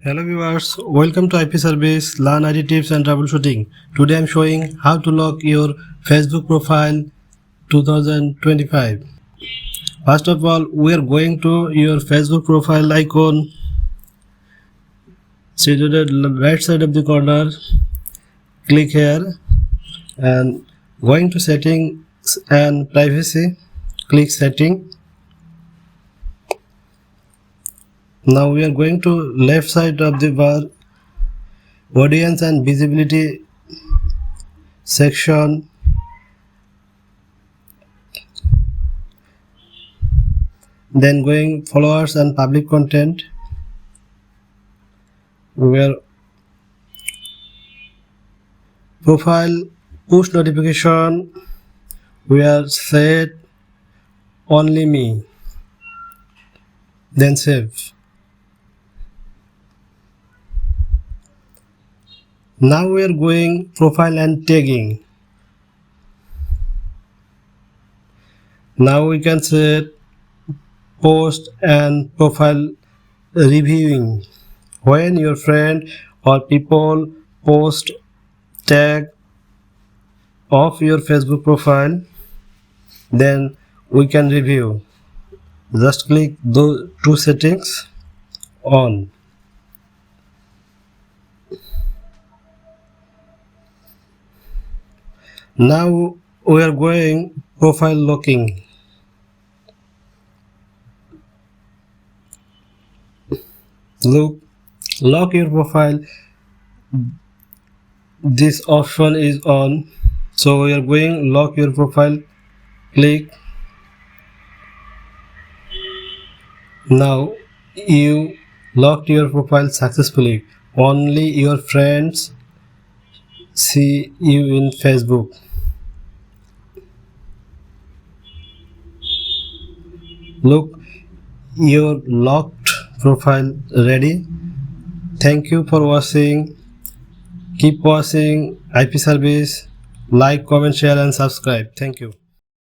Hello viewers, welcome to IP Service, Learn ID Tips and Troubleshooting. Today I am showing how to lock your Facebook profile 2025. First of all, we are going to your Facebook profile icon, situated right side of the corner. Click here and going to settings and privacy. Click setting. Now we are going to left side of the bar, audience and visibility section. Then going followers and public content, where profile push notification, we are set only me, then save. Now we are going profile and tagging. Now we can set post and profile reviewing. When your friend or people post tag of your Facebook profile, then we can review. Just click those two settings on. Now we are going profile locking. Lock your profile. This option is on, so we are going lock your profile. Click. Now you locked your profile successfully. Only your friends see you in Facebook. Look, your locked profile ready. Thank you for watching. Keep watching IP Service. Like, comment, share and subscribe. Thank you.